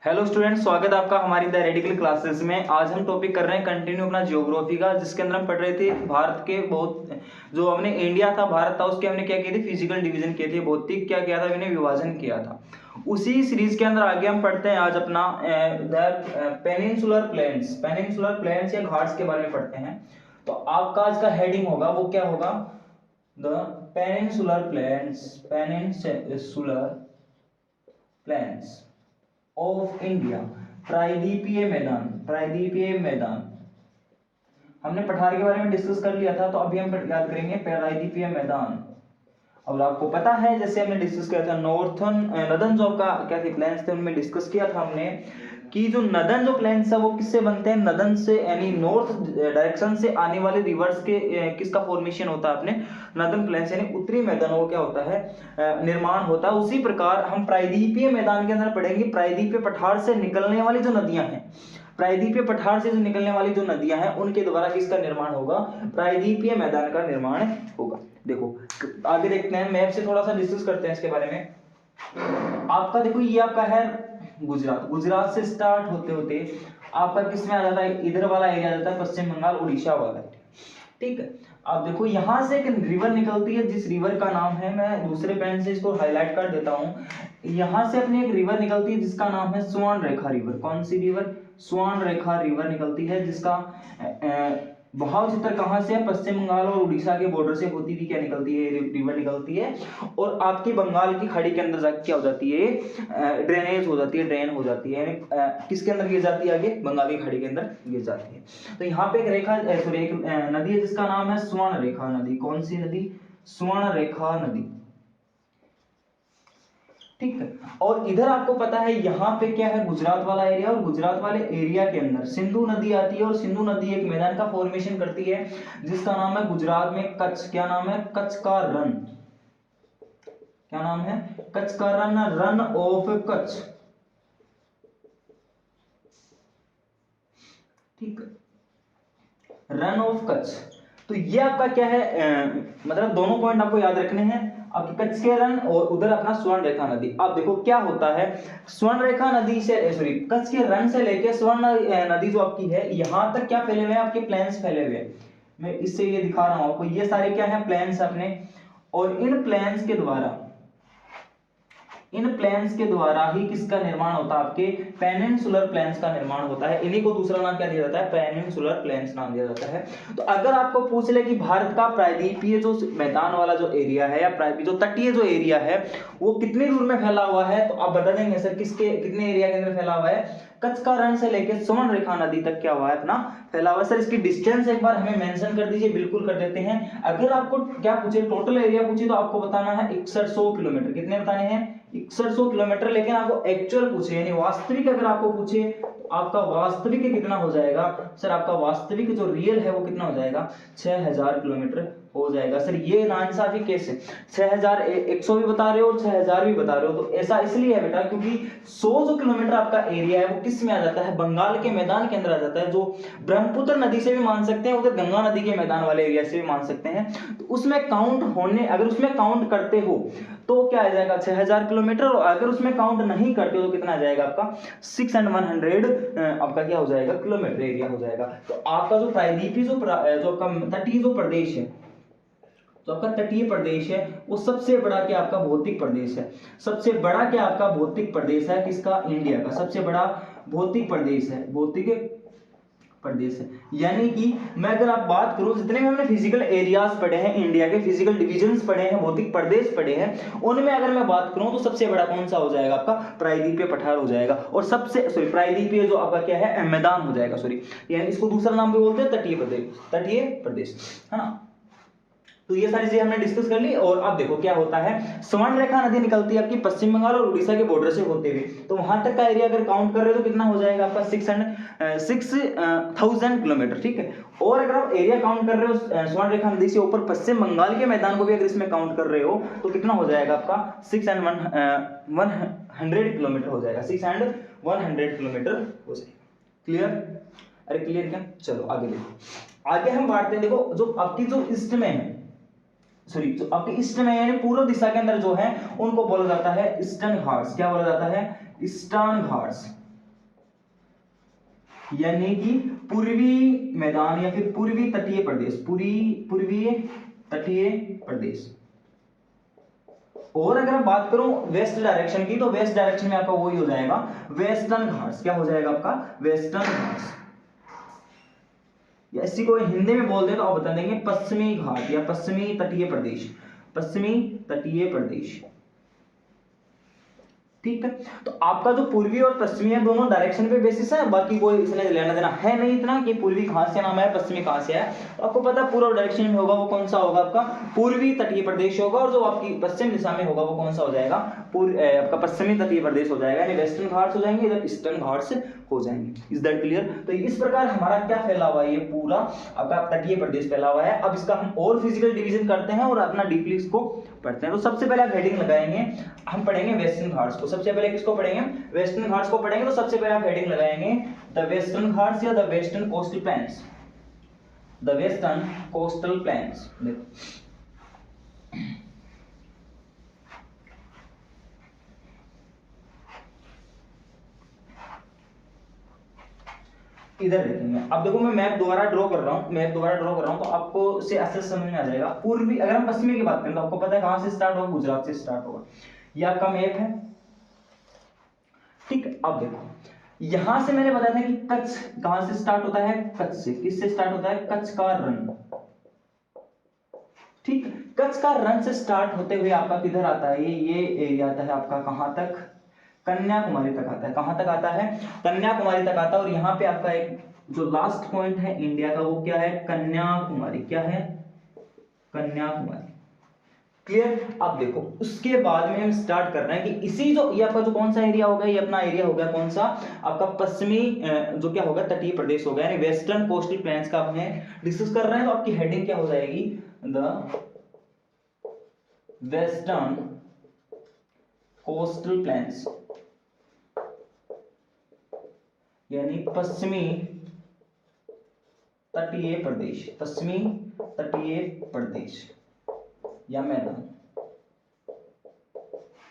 Hello student, स्वागत है आपका हमारी द रेडिकल क्लासेस में। आज हम टॉपिक कर रहे हैं कंटिन्यू अपना ज्योग्राफी का, जिसके अंदर हम पढ़ रहे थे भारत के बहुत जो हमने इंडिया था, भारत था, उसके हमने क्या किए थे, फिजिकल डिवीजन किए थे, भौतिक क्या किया था, मैंने विभाजन किया था। उसी सीरीज के अंदर आगे हम पढ़ते हैं आज अपना द पेनिनसुलर प्लेन्स या घाट्स के बारे में पढ़ते हैं। तो आपका आज का हेडिंग होगा वो क्या होगा, the peninsular plains of India. प्रायद्वीपीय मैदान हमने पठार के बारे में डिस्कस कर लिया था, तो अभी हम याद करेंगे प्रायद्वीपीय मैदान। अब आपको पता है, जैसे हमने डिस्कस किया था नदन जो आपका क्या थे प्लेन्स थे, उनमें डिस्कस किया था हमने कि जो नदन जो प्लेन्स है वो किससे बनते हैं, नदन से, यानी नॉर्थ डायरेक्शन से आने वाले रिवर्स के किसका फॉर्मेशन होता है, अपने नदन प्लेन्स यानी उत्तरी मैदानों का क्या होता है, निर्माण होता है। उसी प्रकार हम प्रायद्वीपीय मैदान के अंदर पढ़ेंगे प्रायद्वीपीय पठार से निकलने वाली जो नदियां हैं, प्रायद्वीपीय पठार से जो निकलने वाली जो नदियां हैं उनके द्वारा किसका निर्माण होगा, प्रायद्वीपीय मैदान का निर्माण होगा। देखो आगे देखते हैं, मैप से थोड़ा सा डिस्कस करते हैं इसके बारे में। आपका देखो ये आपका है गुजरात से स्टार्ट होते होते आपका किस में आ जाता है, इधर वाला एरिया आ जाता है पश्चिम बंगाल उड़ीसा वाला, ठीक है। अब देखो यहां से एक रिवर निकलती है, जिस रिवर का नाम है, मैं दूसरे पेन से इसको हाईलाइट कर देता हूं। यहां से अपनी एक रिवर निकलती है जिसका नाम है स्वर्ण रेखा रिवर। कौन सी रिवर, स्वर्ण रेखा रिवर निकलती है, जिसका बहाव चित्र कहां से है, पश्चिम बंगाल और उड़ीसा के बॉर्डर से होती हुई क्या निकलती है, रिवर निकलती है और आपकी बंगाल की खाड़ी के अंदर जाके क्या हो जाती है, ड्रेनेज हो जाती है, ड्रेन हो जाती है, किसके अंदर गिर जाती है, आगे बंगाल की खाड़ी के अंदर गिर जाती है। तो यहाँ पे एक रेखा सॉरी एक नदी है जिसका नाम है स्वर्ण रेखा नदी। कौन सी नदी, स्वर्ण रेखा नदी, ठीक है। और इधर आपको पता है यहाँ पे क्या है, गुजरात वाला एरिया, और गुजरात वाले एरिया के अंदर सिंधु नदी आती है और सिंधु नदी एक मैदान का फॉर्मेशन करती है जिसका नाम है गुजरात में कच्छ। क्या नाम है, कच्छ का रण। क्या नाम है, कच्छ का रण, रन ऑफ कच्छ, ठीक है, रन ऑफ कच्छ। तो ये आपका क्या है, मतलब दोनों पॉइंट आपको याद रखने हैं, आपके कच्छ के रण और उधर अपना स्वर्ण रेखा नदी। अब देखो क्या होता है, स्वर्ण रेखा नदी से सॉरी कच्छ के रण से लेके स्वर्ण नदी जो आपकी है, यहां तक क्या फैले हुए हैं, आपके प्लेन्स फैले हुए हैं। मैं इससे ये दिखा रहा हूं आपको, ये सारे क्या है, प्लेन्स अपने, और इन प्लेन्स के द्वारा ही किसका निर्माण होता है, आपके पेनिनसुलर प्लेन्स का निर्माण होता है। इन्हीं को दूसरा नाम क्या दिया जाता है, पेनिनसुलर प्लेन्स नाम दिया जाता है। तो अगर आपको पूछ ले कि भारत का प्रायद्वीपीय जो मैदान वाला जो एरिया है या जो तटीय जो एरिया है वो कितनी दूर में फैला हुआ है, तो आप बता देंगे सर किसके कितने एरिया के अंदर फैला हुआ है, कच्छ का रण से लेकर स्वर्ण रेखा नदी तक क्या हुआ है, अपना फैला हुआ है। सर इसकी डिस्टेंस एक बार हमें मेंशन कर दीजिए। बिल्कुल कर देते हैं। अगर आपको क्या पूछे, टोटल एरिया पूछे, तो आपको बताना है 6100 किलोमीटर। कितने बताने हैं, 6100 किलोमीटर। लेकिन आपको एक्चुअल पूछे यानी वास्तविक अगर आपको पूछे तो आपका वास्तविक कितना हो जाएगा, सर आपका वास्तविक जो रियल है वो कितना हो जाएगा, 6000 किलोमीटर हो जाएगा। सर ये नाइंसाफी कैसे, 6100 भी बता रहे हो और 6000 भी बता रहे हो, तो ऐसा इसलिए है बेटा क्योंकि 100 जो किलोमीटर आपका एरिया है वो किस में आ जाता है, बंगाल के मैदान के अंदर आ जाता है, जो ब्रह्मपुत्र नदी से भी मान सकते हैं, उधर गंगा नदी के मैदान वाले एरिया से भी मान सकते हैं। तो उसमें काउंट होने, अगर उसमें काउंट करते हो तो क्या आ जाएगा, 6000 किलोमीटर, और अगर उसमें काउंट नहीं करते हो तो कितना आ जाएगा आपका 6 and 100 आपका क्या हो जाएगा, किलोमीटर एरिया हो जाएगा। तो आपका जो प्रायद्वीपीय जो आपका तटीय जो प्रदेश है, तो आपका तटीय प्रदेश है वो सबसे बड़ा क्या आपका भौतिक प्रदेश है, सबसे बड़ा क्या आपका भौतिक प्रदेश है, किसका, इंडिया का सबसे बड़ा भौतिक प्रदेश है, भौतिक प्रदेश है। यानी कि मैं अगर आप बात करूं, जितने भी हमने फिजिकल एरियाज पढ़े हैं इंडिया के, फिजिकल डिविजन्स पढ़े हैं, भौतिक प्रदेश पढ़े हैं, उनमें अगर मैं बात करूं तो सबसे बड़ा कौन सा हो जाएगा, आपका प्रायद्वीपीय पठार हो जाएगा। और सबसे सॉरी प्रायद्वीपीय जो आपका क्या है, मैदान हो जाएगा, सॉरी यानी इसको दूसरा नाम भी बोलते हैं तटीय प्रदेश, तटीय प्रदेश, है ना। तो ये सारी चीजें हमने डिस्कस कर ली। और अब देखो क्या होता है, स्वर्ण रेखा नदी निकलती है आपकी पश्चिम बंगाल और उड़ीसा के बॉर्डर से होते हुए, तो वहां तक का एरिया अगर काउंट कर रहे हो तो कितना हो जाएगा आपका 6000 किलोमीटर, ठीक है। और अगर आप एरिया काउंट कर रहे हो स्वर्ण रेखा नदी से ऊपर पश्चिम बंगाल के मैदान को भी अगर इसमें काउंट कर रहे हो तो कितना हो जाएगा आपका 6 and 100 किलोमीटर हो जाएगा, 6 and 100 किलोमीटर हो जाएगा। क्लियर, अरे क्लियर क्या, चलो आगे देखो। आगे हम बांटते हैं, देखो जो आपकी जो ईस्ट में है, सॉरी जो आपके ईस्ट में यानी पूर्व दिशा के अंदर जो है उनको बोला जाता है ईस्टर्न घाट्स। क्या बोला जाता है, ईस्टर्न घाट्स, यानी कि पूर्वी मैदान या फिर पूर्वी तटीय प्रदेश, पूर्वीय तटीय प्रदेश। और अगर मैं बात करूं वेस्ट डायरेक्शन की, तो वेस्ट डायरेक्शन में आपका वही हो जाएगा वेस्टर्न घाट्स। क्या हो जाएगा आपका? वेस्टर्न घाट्स। या इसी को हिंदी में बोल दे तो आप बता देंगे पश्चिमी घाट या पश्चिमी तटीय प्रदेश, पश्चिमी तटीय प्रदेश। ठीक है, तो आपका जो पूर्वी और पश्चिमी है दोनों डायरेक्शन पे बेसिस है, बाकी कोई इसमें लेना देना है नहीं इतना कि पूर्वी कहां से नाम है, पश्चिमी कहां से है। तो आपको पता है पूर्व डायरेक्शन में होगा वो कौन सा होगा? आपका पूर्वी तटीय प्रदेश होगा, और जो आपकी पश्चिम दिशा में होगा वो कौन सा हो जाएगा? आपका पश्चिमी तटीय प्रदेश हो जाएगा, यानी वेस्टर्न घाट्स हो जाएंगे, इधर ईस्टर्न घाट्स हो जाएंगे। Is that clear? तो इस प्रकार हमारा क्या फैला हुआ है, ये पूरा आपका तटीय प्रदेश फैला हुआ है। अब इसका हम और फिजिकल डिवीजन करते हैं और अपना डीपली इसको पढ़ते हैं। तो सबसे पहले आप हेडिंग लगाएंगे, हम पढ़ेंगे वेस्टर्न घाट्स को। सबसे पहले किसको पढ़ेंगे? वेस्टर्न घाट्स को पढ़ेंगे। तो सबसे पहले आप हेडिंग लगाएंगे द वेस्टर्न घाट्स या the western coastal planes, the western coastal planes. इधर देखेंगे, अब देखो मैं मैप दोबारा ड्रॉ कर रहा हूं, तो आपको से अच्छे से समझ में आ जाएगा। पूर्वी, अगर हम पश्चिमी की बात करें तो आपको पता है कहां से स्टार्ट होगा? गुजरात से स्टार्ट होगा। ये आपका मैप है, ठीक है। अब देखो यहां से मैंने बताया था कि कच्छ कहां से स्टार्ट होता है? कच्छ से। किससे स्टार्ट होता है? कच्छ का रण, ठीक। कच्छ का रण से स्टार्ट होते हुए आपका किधर आता है? ये एरिया आता है आपका कहां तक? कन्याकुमारी तक आता है। कहां तक आता है? कन्याकुमारी तक आता है। और यहाँ पे आपका एक जो लास्ट पॉइंट है इंडिया का वो क्या है? कन्याकुमारी। क्या है? कन्याकुमारी। क्लियर? अब देखो उसके बाद में हम स्टार्ट कर रहे हैं कि इसी जो ये आपका जो कौन सा एरिया होगा, ये अपना एरिया होगा कौन सा? आपका पश्चिमी जो क्या होगा? तटीय प्रदेश होगा, यानी वेस्टर्न कोस्टल प्लेन्स का हमें डिस्कस कर रहे हैं। तो आपकी हेडिंग क्या हो जाएगी? द वेस्टर्न कोस्टल प्लेन्स, यानी पश्चिमी तटीय प्रदेश, पश्चिमी तटीय प्रदेश या मैदान,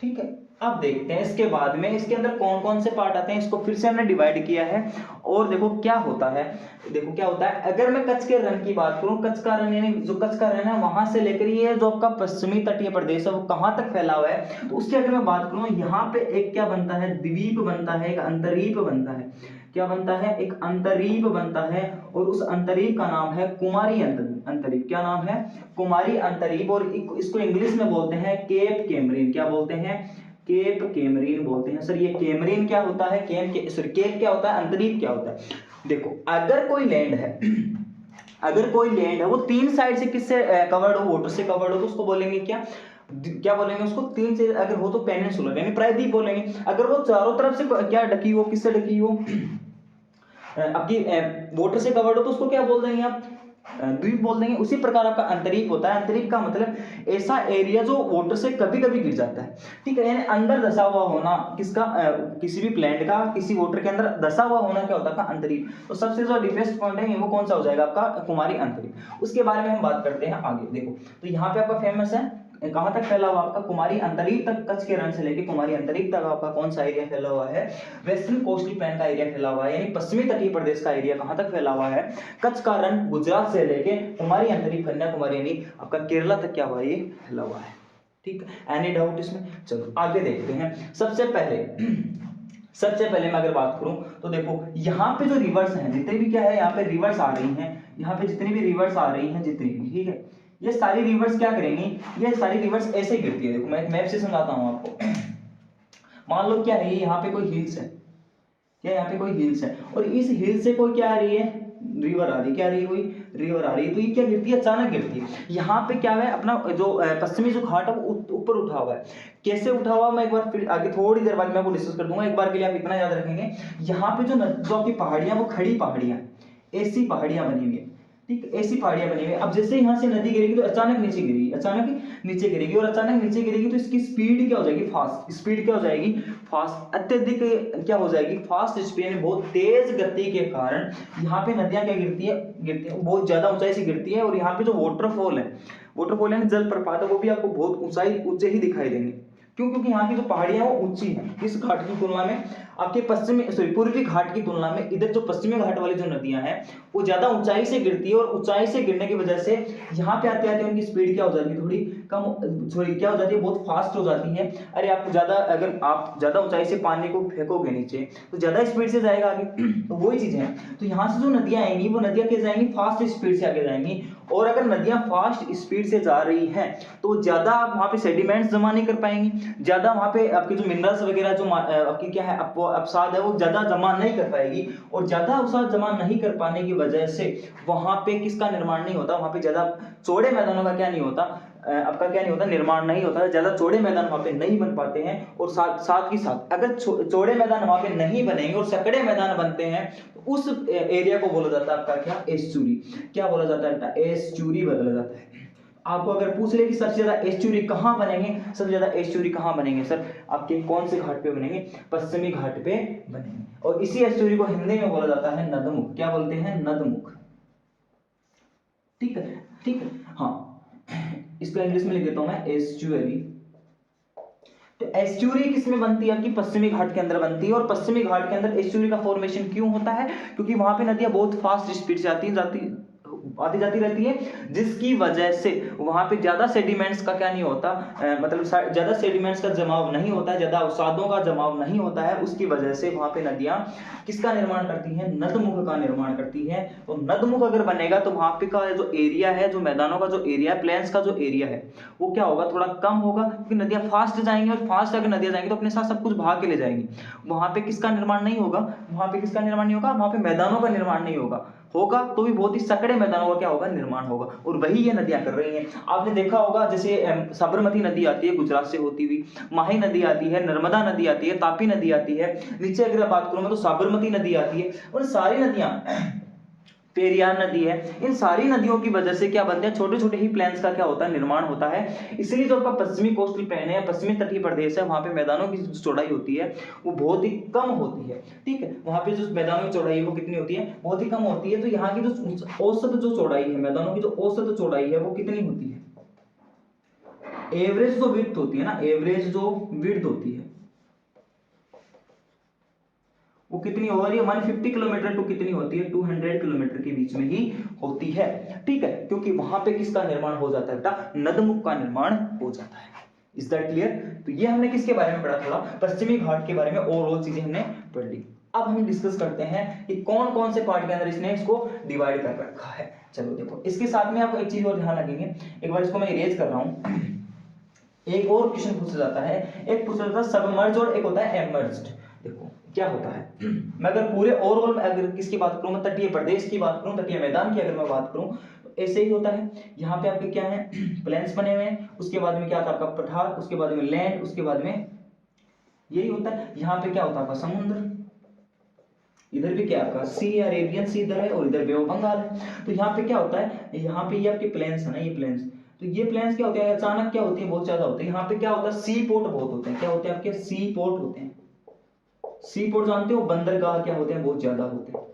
ठीक है। अब देखते हैं इसके बाद में इसके अंदर कौन कौन से पार्ट आते हैं। इसको फिर से हमने डिवाइड किया है और देखो क्या होता है। देखो क्या होता है, अगर मैं कच्छ के रण की बात करूं, कच्छ का रण यानी जो कच्छ का रण है वहां से लेकर ये जो आपका पश्चिमी तटीय प्रदेश है वो कहां तक फैला हुआ है। तो उसकी अगर मैं बात करूं, यहाँ पे एक क्या बनता है? द्वीप बनता है, एक अंतरीप बनता है। क्या बनता है? एक अंतरीप बनता है, और उस अंतरीप का नाम है कुमारी अंतरीप। क्या नाम है? कुमारी अंतरीप। और इसको इंग्लिश में बोलते हैं केप कैमरीन। क्या बोलते हैं? केप कैमरीन बोलते हैं। सर ये कैमरीन क्या होता है? केप क्या होता है? अंतरीप क्या होता है? देखो अगर कोई लैंड है अगर कोई लैंड है वो तीन साइड से किससे कवर्ड हो? वाटर से कवर्ड हो, तो उसको बोलेंगे क्या बोलेंगे उसको? तीन से अगर हो तो पेनिनसुलर यानी प्रायद्वीप बोलेंगे। अगर वो चारों तरफ से क्या ढकी हो? किससे ढकी हो? आपकी वाटर से कवर्ड हो तो उसको क्या बोल देंगे आप? द्वीप बोल देंगे। उसी प्रकार आपका अंतरीप होता है। अंतरीप का मतलब ऐसा एरिया जो वाटर से कभी कभी गिर जाता है, ठीक है। यानी अंदर धसा हुआ होना किसका? किसी भी प्लैंट का किसी वाटर के अंदर धसा हुआ होना क्या होता है? अंतरीप। तो सबसे जो डीपेस्ट पॉइंट है वो कौन सा हो जाएगा? आपका कुमारी अंतरीप। उसके बारे में हम बात करते हैं आगे। देखो तो यहाँ पे आपका फेमस है कहां तक फैला हुआ? आपका कुमारी अंतरीप तक। कच्छ के रण से लेके कुमारी अंतरीप तक आपका कौन सा एरिया फैला हुआ है? वेस्टर्न कोस्टल प्लेन का एरिया फैला हुआ है, यानी पश्चिमी तटीय प्रदेश का एरिया कहां तक फैला हुआ है? कच्छ का रण गुजरात से लेके कुमारी अंतरीप कन्याकुमारी यानी आपका केरला तक क्या हुआ? ये फैला हुआ है, ठीक है। एनी डाउट इसमें? चलो आगे देखते हैं। सबसे पहले मैं अगर बात करूं तो देखो यहाँ पे जो रिवर्स हैं जितने भी क्या है, यहाँ पे रिवर्स आ रही हैं, यहाँ पे जितनी भी रिवर्स आ रही हैं जितनी भी, ठीक है, ये सारी रिवर्स क्या करेंगी? ये सारी रिवर्स ऐसे गिरती है। देखो मैं एक मैप से समझाता हूँ आपको। मान लो क्या है, यहाँ पे कोई हिल्स है, क्या यहाँ पे कोई हिल्स है, और इस हिल से कोई क्या आ रही है? रिवर आ रही है। क्या आ रही है? कोई रिवर आ रही है। तो ये क्या गिरती है? अचानक गिरती है। यहाँ पे क्या है? अपना जो पश्चिमी जो घाट है वो ऊपर उठा हुआ है। कैसे उठा हुआ? मैं एक बार फिर आगे थोड़ी देर बाद मैं आपको डिस्कस कर दूंगा। एक बार के लिए आप इतना याद रखेंगे, यहाँ पे जो आपकी पहाड़ियां वो खड़ी पहाड़ियां, ऐसी पहाड़ियां बनी हुई है, ठीक, ऐसी पहाड़ियां बनी हुई है। अब जैसे यहाँ से नदी गिरेगी तो अचानक नीचे गिरेगी, अचानक नीचे गिरेगी, और अचानक नीचे गिरेगी तो इसकी स्पीड क्या हो जाएगी? फास्ट स्पीड क्या हो जाएगी? फास्ट, अत्यधिक क्या हो जाएगी? फास्ट स्पीड, यानी बहुत तेज गति के कारण यहाँ पे नदियां क्या गिरती है बहुत ज्यादा ऊंचाई से गिरती है। और यहाँ पे जो वाटरफॉल है यानी जल प्रपात है, वो भी आपको बहुत ऊंचे ही दिखाई देंगे, क्यों? क्योंकि यहाँ की जो पहाड़ियां वो ऊंची हैं, किस घाट की तुलना में, आपके पूर्वी घाट की तुलना में इधर जो पश्चिमी घाट वाली जो नदियां हैं वो ज्यादा ऊंचाई से गिरती है, और ऊंचाई से गिरने की वजह से यहाँ पे आते आते उनकी स्पीड क्या हो जाती है, थोड़ी कम, थोड़ी क्या हो जाती है, बहुत फास्ट हो जाती है। अरे आप ज्यादा, अगर आप ज्यादा ऊंचाई से पानी को फेंकोगे नीचे तो ज्यादा स्पीड से जाएगा आगे तो वही चीजें हैं। तो यहाँ से जो नदियां आएंगी वो नदियां क्या जाएंगी, फास्ट स्पीड से आगे जाएंगी। और अगर नदियां फास्ट स्पीड से जा रही हैं तो ज्यादा आप वहां पे सेडिमेंट्स जमा नहीं कर पाएंगी, ज्यादा वहां पे आपके जो मिनरल्स वगैरह जो आपकी क्या है अवसाद है वो ज्यादा जमा नहीं कर पाएगी, और ज्यादा अवसाद जमा नहीं कर पाने की वजह से वहां पे किसका निर्माण नहीं होता, वहां पे ज्यादा चौड़े मैदानों का क्या नहीं होता, आपका क्या नहीं होता, निर्माण नहीं होता है, ज्यादा चौड़े मैदान वहां पे नहीं बन पाते हैं। और साथ ही साथ अगर चौड़े मैदान वहां पे नहीं बनेंगे और सकड़े मैदान बनते हैं तो उस एरिया को बोला जाता है आपका क्या, एस्चुरी। क्या बोला जाता है, एस्चुरी बोला जाता है। आपको अगर पूछ ले कि सबसे ज्यादा एस्चुरी कहाँ बनेंगे, सबसे ज्यादा एस्चुरी कहाँ बनेंगे सर, आपके कौन से घाट पे बनेंगे, पश्चिमी घाट पे बनेंगे। और इसी एस्चुरी को हिंदी में बोला जाता है नदमुख। क्या बोलते हैं, नदमुख। ठीक है, ठीक है, हाँ, इसको इंग्लिश में लिख देता हूं मैं, एस्चुअरी। तो एस्चुरी किसमें बनती है, आपकी पश्चिमी घाट के अंदर बनती है। और पश्चिमी घाट के अंदर एस्चुरी का फॉर्मेशन क्यों होता है, क्योंकि वहां पे नदियां बहुत फास्ट स्पीड से आती जाती रहती है, जिसकी वजह से वहां पे ज्यादा सेडिमेंट्स का क्या नहीं होता, मतलब ज्यादा सेडिमेंट्स का जमाव नहीं होता है, ज्यादा अवसादों का जमाव नहीं होता है। उसकी वजह से वहां पे नदियां किसका निर्माण करती हैं, नदमुख का निर्माण करती हैं। तो नदमुख अगर बनेगा तो वहां पे का जो एरिया है, जो मैदानों का जो एरिया है, प्लेन्स का जो एरिया है वो क्या होगा, थोड़ा कम होगा, क्योंकि नदियां फास्ट जाएंगी, और फास्ट अगर नदियां जाएंगी तो अपने साथ सब कुछ भाग के ले जाएंगी। वहां पे किसका निर्माण नहीं होगा, वहां पे किसका निर्माण नहीं होगा, वहां पे मैदानों का निर्माण नहीं होगा, होगा तो भी बहुत ही सकड़े मैदानों का क्या होगा, निर्माण होगा। और वही ये नदियां कर रही हैं। आपने देखा होगा जैसे साबरमती नदी आती है गुजरात से होती हुई, माही नदी आती है, नर्मदा नदी आती है, तापी नदी आती है, नीचे अगर बात करूं मैं तो साबरमती नदी आती है। और सारी नदियां, पेरियार नदी है, इन सारी नदियों की वजह से क्या बनते हैं, छोटे छोटे ही प्लेन्स का क्या होता है, निर्माण होता है। इसलिए जो आपका पश्चिमी कोस्टल प्लेन है, पश्चिमी तटीय प्रदेश है, वहां पे मैदानों की चौड़ाई होती है वो बहुत ही कम होती है। ठीक है, वहां पे जो मैदानों की चौड़ाई है वो कितनी होती है, बहुत ही कम होती है। तो यहाँ की जो औसत जो चौड़ाई है, मैदानों की जो औसत चौड़ाई है वो कितनी होती है, एवरेज जो विड्थ होती है ना, एवरेज जो विड्थ होती है वो कितनी हो रही है, 150 किलोमीटर टू कितनी होती है, 200 किलोमीटर के बीच में ही होती है। ठीक है, क्योंकि वहां पे किसका निर्माण हो जाता है बेटा, नदमुख का निर्माण हो जाता है। Is that clear? तो ये हमने किसके बारे में पढ़ा, थोड़ा पश्चिमी घाट के बारे में ओवरऑल चीजें हमने पढ़ ली। अब हम डिस्कस करते हैं कि कौन कौन से पार्ट के अंदर इसने इसको डिवाइड कर रखा है। चलो देखो, इसके साथ में आपको एक चीज और ध्यान रखेंगे, एक बार इसको मैं इरेज कर रहा हूं। एक और क्वेश्चन पूछा जाता है, एक पूछा जाता है सबमर्ज और एक होता है एमर्ज्ड। देखो क्या होता है, मैं अगर पूरे ओवरऑल अगर किसकी बात करूं, मैं तटीय प्रदेश की बात करूं, तटीय मैदान की अगर मैं बात करूं तो ऐसे ही होता है। यहाँ पे आपके क्या है, प्लेन्स बने हुए हैं, उसके बाद में क्या था आपका पठार, उसके बाद में लैंड, उसके बाद में यही होता है। यहाँ पे क्या होता है आपका समुद्र, इधर भी क्या आपका सी, अरेबियन सी इधर है, और इधर बे ऑफ बंगाल है। तो यहाँ पे क्या होता है, यहाँ पे ये आपके प्लेन्स है ना, ये प्लेन्स, तो ये प्लेन्स क्या होते हैं, अचानक क्या होती है, बहुत ज्यादा होते हैं। यहाँ पे क्या होता है, सी पोर्ट बहुत होते हैं, क्या होते हैं आपके, सी पोर्ट होते हैं। सी पोर्ट जानते हो, बंदरगाह क्या होते हैं, बहुत ज्यादा होते हैं।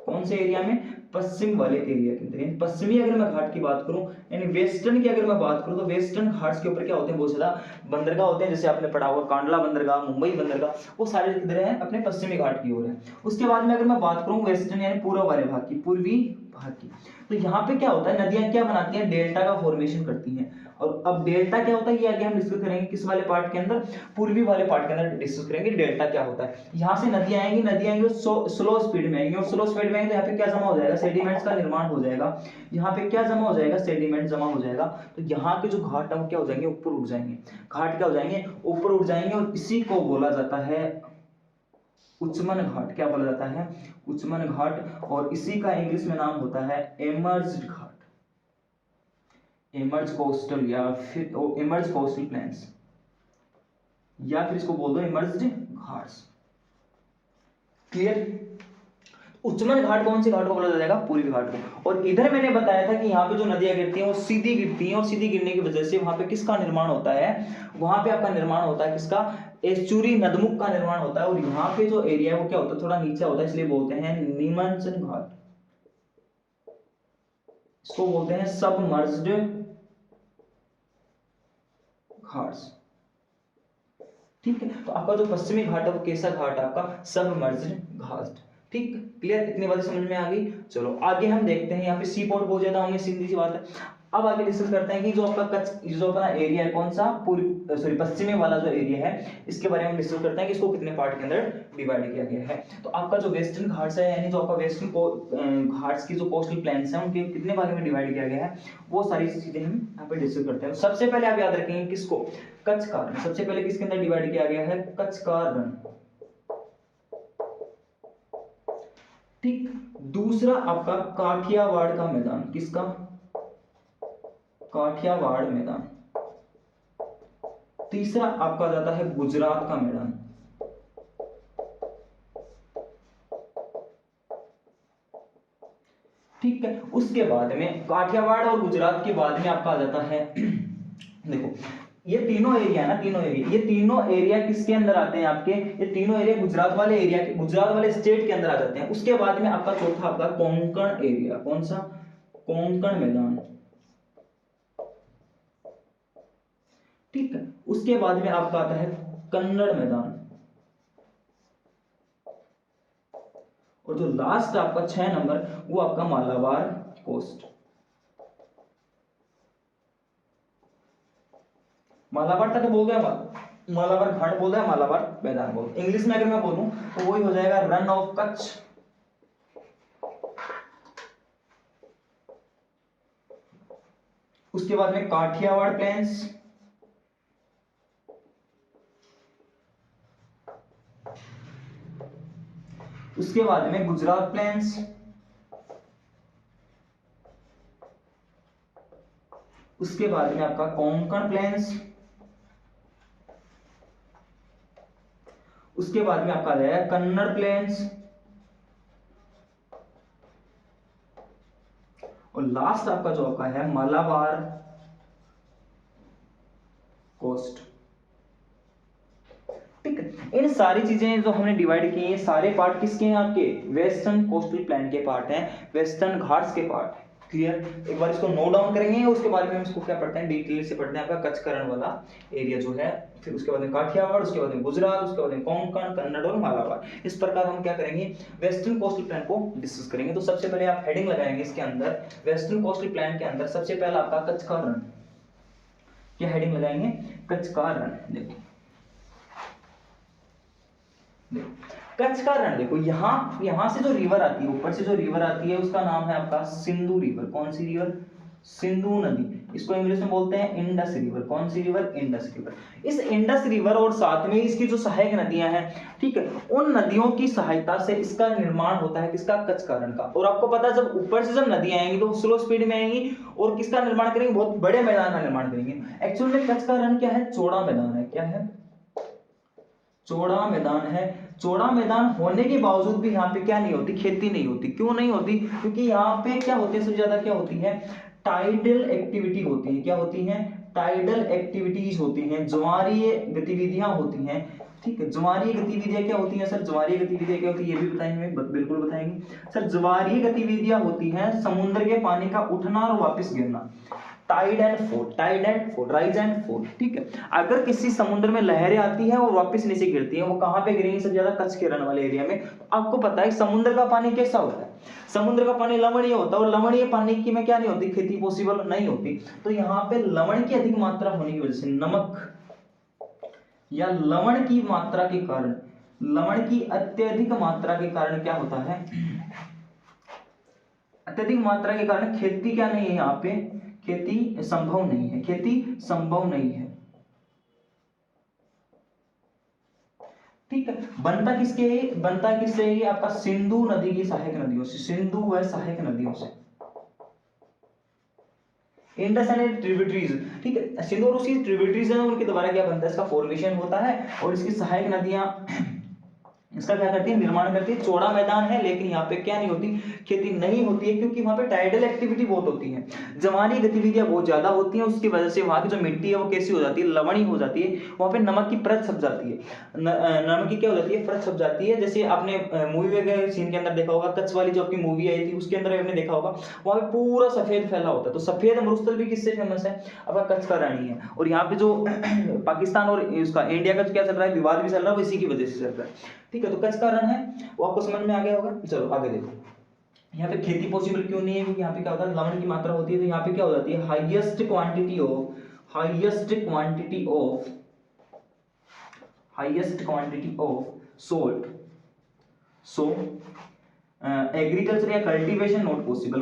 कौन से एरिया में, पश्चिम वाले एरिया के अंदर। पश्चिमी अगर मैं घाट की बात करूं, यानी वेस्टर्न की अगर मैं बात करूं तो वेस्टर्न घाट्स के ऊपर क्या होते हैं, बहुत ज्यादा बंदरगाह होते हैं। जैसे आपने पढ़ा होगा कांडला बंदरगाह, मुंबई बंदरगाह, वो सारे किधर हैं, अपने पश्चिमी घाट की ओर है। उसके बाद में अगर मैं बात करूं वेस्टर्न यानी पूर्व वाले भाग की, पूर्वी भाग की, तो यहाँ पे क्या होता है, नदियां क्या बनाती हैं, डेल्टा का फॉर्मेशन करती हैं। और अब डेल्टा क्या होता है ये आगे हम डिस्कस करेंगे, किस वाले पार्ट के अंदर, पूर्वी वाले पार्ट के अंदर डिस्कस करेंगे डेल्टा क्या होता है। यहाँ से नदियां आएंगी स्लो स्पीड में आएंगी, और स्लो स्पीड में आएंगे तो यहाँ पे क्या जमा हो जाएगा, सेडिमेंट्स का निर्माण हो जाएगा। यहाँ पे क्या जमा हो जाएगा, सेडिमेंट जमा हो जाएगा। तो यहाँ के जो घाट है वो क्या हो जाएंगे, ऊपर उठ जाएंगे, घाट क्या हो जाएंगे, ऊपर उठ जाएंगे। और इसी को बोला जाता है उच्चमन घाट। क्या बोला जाता है, उच्चमन घाट। और इसी का इंग्लिश में नाम होता है एमर्ज्ड घाट, एमर्ज कोस्टल, या फिर एमर्ज कोस्टल प्लेन्स, या फिर इसको बोल दो एमर्ज्ड घाट्स। क्लियर? उच्चमन घाट कौन से घाट को बोला जाएगा, पूर्वी घाट को। और इधर मैंने बताया था कि यहाँ पे जो नदियां गिरती हैं वो सीधी गिरती हैं, और सीधी गिरने की वजह से वहां पे किसका निर्माण होता है, वहां पे आपका निर्माण होता है किसका, एस्चुरी नदमुख का निर्माण होता है। और यहाँ पे जो एरिया है वो क्या होता है, थोड़ा नीचे होता है, इसलिए बोलते हैं निमज्जन घाट, इसको बोलते हैं सबमर्ज्ड घाट्स। ठीक है। तो आपका जो पश्चिमी घाट है वो कैसा घाट है? आपका सबमर्ज्ड घाट। ठीक, क्लियर? इतनी बातें समझ में आ गई। चलो आगे हम देखते हैं, यहाँ पे सी पोर्ट बहुत ज्यादा होंगे, सीधी सी बात है। अब आगे डिस्कस करते हैं कि जो आपका कच्छ, जो अपना एरिया है कौन सा, पूर्व सॉरी पश्चिमी वाला जो एरिया है, इसके बारे में डिस्कस करते हैं कि इसको कितने पार्ट के अंदर डिवाइड किया गया है। तो आपका जो वेस्टर्न घाट्स है, यानी जो आपका वेस्टर्न घाट्स की जो कोस्टल प्लेन्स हैं, उनके कितने भागों में डिवाइड किया गया है, वो सारी चीजें हम यहाँ पे डिस्कस करते हैं। सबसे पहले आप याद रखेंगे किसको, कच्छ का रण। सबसे पहले किसके अंदर डिवाइड किया गया है? कच्छ का रण। ठीक, दूसरा आपका काठियावाड़ का मैदान। किसका? काठियावाड़ मैदान। तीसरा आपका जाता है गुजरात का मैदान। ठीक है, उसके बाद में काठियावाड़ और गुजरात के बाद में आपका आ जाता है देखो ये तीनों एरिया है ना, तीनों एरिया, ये तीनों एरिया किसके अंदर आते हैं आपके? ये तीनों एरिया गुजरात वाले एरिया के, गुजरात वाले स्टेट के अंदर आ जाते हैं। उसके बाद में आपका चौथा आपका कोंकण एरिया। कौन सा? कोंकण मैदान। ठीक है, उसके बाद में आपका आता है कन्नड़ मैदान। और जो लास्ट आपका 6 नंबर, वो आपका मालाबार कोस्ट। मालाबार तक बोल गया, मालाबार घाट बोल रहा है, मालाबार मैदान बोल। इंग्लिश में अगर मैं बोलूं तो वही हो जाएगा रन ऑफ कच्छ। उसके बाद में काठियावाड़ प्लेन्स, उसके बाद में गुजरात प्लेन्स, उसके बाद में आपका कोंकण प्लेन्स, उसके बाद में आपका आ जाएगा कन्नड़ प्लेन्स, और लास्ट आपका जो आपका है मालाबार कोस्ट। ठीक है, इन सारी चीजें जो हमने डिवाइड की है, सारे पार्ट किसके हैं? आपके वेस्टर्न कोस्टल प्लेन के पार्ट हैं, वेस्टर्न घाट्स के पार्ट हैं। क्लियर? एक बार इसको नोट डाउन करेंगे, उसके बाद में हम इसको क्या पढ़ते हैं, डिटेल से पढ़ते हैं। आपका कच्छ का रण वाला एरिया जो है, फिर उसके बाद में काठियावाड़, उसके बाद में गुजरात, उसके बाद में कोंकण, कन्नड़ और मालाबार। इस प्रकार हम क्या करेंगे, वेस्टर्न कोस्टल प्लेन को डिस्कस करेंगे। तो सबसे पहले आप हेडिंग लगाएंगे इसके अंदर, वेस्टर्न कोस्टल प्लेन के अंदर सबसे पहला आपका कच्छ का रण। क्या हेडिंग लगाएंगे? कच्छ का रण। देखो कच्छ का रण, देखो यहां से जो रिवर आती है, ऊपर से जो रिवर आती है, उसका नाम है आपका सिंधु रिवर। कौन सी रिवर? सिंधु नदी। इसको इंग्लिश में बोलते हैं इंडस रिवर। कौन सी रिवर? Indus river. इस इंडस रिवर और साथ में इसकी जो सहायक नदियां हैं, ठीक है, उन नदियों की सहायता से इसका निर्माण होता है। किसका? कच्छ का रण का। और आपको पता है जब ऊपर से जब नदियां आएंगी तो स्लो स्पीड में आएंगी, और किसका निर्माण करेंगे? बहुत बड़े मैदान का निर्माण करेंगे। एक्चुअल में कच्छ का रण क्या है? चौड़ा मैदान है। क्या है? चौड़ा मैदान है। चौड़ा मैदान होने के बावजूद भी यहाँ पे क्या नहीं होती? खेती नहीं होती। क्यों नहीं होती? क्योंकि यहाँ पे क्या होती है, सबसे ज्यादा क्या होती है? टाइडल एक्टिविटी होती है। क्या होती है? टाइडल एक्टिविटीज होती हैं, ज्वारीय गतिविधियां होती हैं। ठीक है, ज्वारीय गतिविधियां क्या होती हैं सर? ज्वारीय गतिविधियां क्या होती है, ये भी बताएंगे, बिल्कुल बताएंगे सर। ज्वारीय गतिविधियां होती हैं समुद्र के पानी का उठना और वापस गिरना। Tide and fall, rise and fall. ठीक है, अगर किसी समुद्र में लहरें आती हैं और वापस नीचे गिरती हैं, वो कहां पे गिरेंगी? सबसे ज्यादा कच्छ के रण वाले एरिया में। तो आपको पता है समुद्र का पानी कैसा होता है? समुद्र का पानी लवणीय होता है, और लवणीय पानी की में क्या नहीं होती? खेती पॉसिबल नहीं होती। तो यहाँ पे लवण की अधिक मात्रा होने की वजह से, नमक या लवण की मात्रा के कारण, लवण की अत्यधिक मात्रा के कारण क्या होता है? अत्यधिक मात्रा के कारण खेती क्या नहीं है यहाँ पे? खेती संभव नहीं है। खेती संभव नहीं है। ठीक है, बनता किससे? ये आपका सिंधु नदी की सहायक नदियों से। सिंधु व सहायक नदियों से, इंडस एंड ट्रिब्यूटरीज। ठीक है, सिंधु और उसकी ट्रिब्यूटरीज हैं, उनके द्वारा क्या बनता है? इसका फॉर्मेशन होता है, और इसकी सहायक नदियां इसका क्या करती है, निर्माण करती है। चौड़ा मैदान है लेकिन यहाँ पे क्या नहीं होती, खेती नहीं होती है, क्योंकि वहाँ पे टाइडल एक्टिविटी बहुत होती है, जमानी गतिविधियां बहुत ज्यादा होती हैं। उसकी वजह से वहाँ की जो मिट्टी है वो कैसी हो जाती है, लवणी हो जाती है, वहाँ पे नमक की परत छप जाती है। नमक की क्या हो जाती है, परत छप जाती है। जैसे आपने मूवी वगैरह सीन के अंदर देखा होगा, कच्छ वाली जो आपकी मूवी आई थी उसके अंदर आपने देखा होगा, वहाँ पे पूरा सफेद फैला होता है। तो सफेद मरुस्थल भी किससे फेमस है, आपका कच्छ का रण है। और यहाँ पे जो पाकिस्तान और उसका इंडिया का क्या चल रहा है, विवाद भी चल रहा है, वो इसी की वजह से चल रहा है। ठीक है, तो कच्छ का रण है, वो आपको समझ में आ गया होगा। चलो आगे देखो, यहाँ पे खेती पॉसिबल क्यों नहीं है, क्योंकि यहाँ पे क्या होता है, लवण की मात्रा होती है। तो यहाँ पे क्या हो जाती है, highest quantity of salt. So agriculture या कल्टीवेशन नॉट पॉसिबल,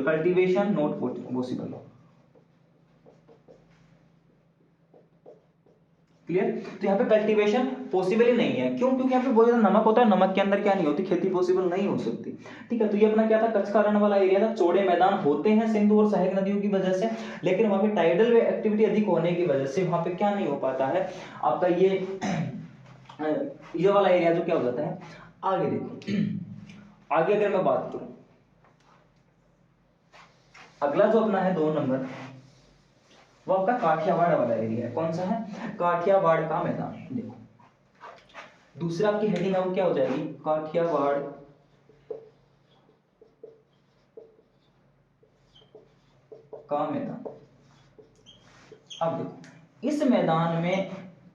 क्लियर। तो यहाँ पे कल्टीवेशन पॉसिबल ही नहीं है, क्यों, क्योंकि यहाँ पे बहुत ज्यादा नमक होता है, नमक के अंदर क्या नहीं होती, खेती पॉसिबल नहीं हो सकती। ठीक है, तो ये अपना क्या था, कच्छ का रण वाला एरिया था। चौड़े मैदान होते हैं सिंधु और सहायक नदियों की वजह से, लेकिन वहाँ पे टाइडल एक्टिविटी अधिक होने की वजह से वहाँ पे क्या नहीं हो पाता है आपका ये वाला एरिया जो क्या हो जाता है। आगे देखो, आगे अगर मैं बात करूं, अगला जो अपना है 2 नंबर, वो आपका काठियावाड़ वाला एरिया है। कौन सा है, काठियावाड़ का मैदान। देखो दूसरा आपकी हेडिंग है वो क्या हो जाएगी, काठियावाड़ का मैदान। अब देखो इस मैदान में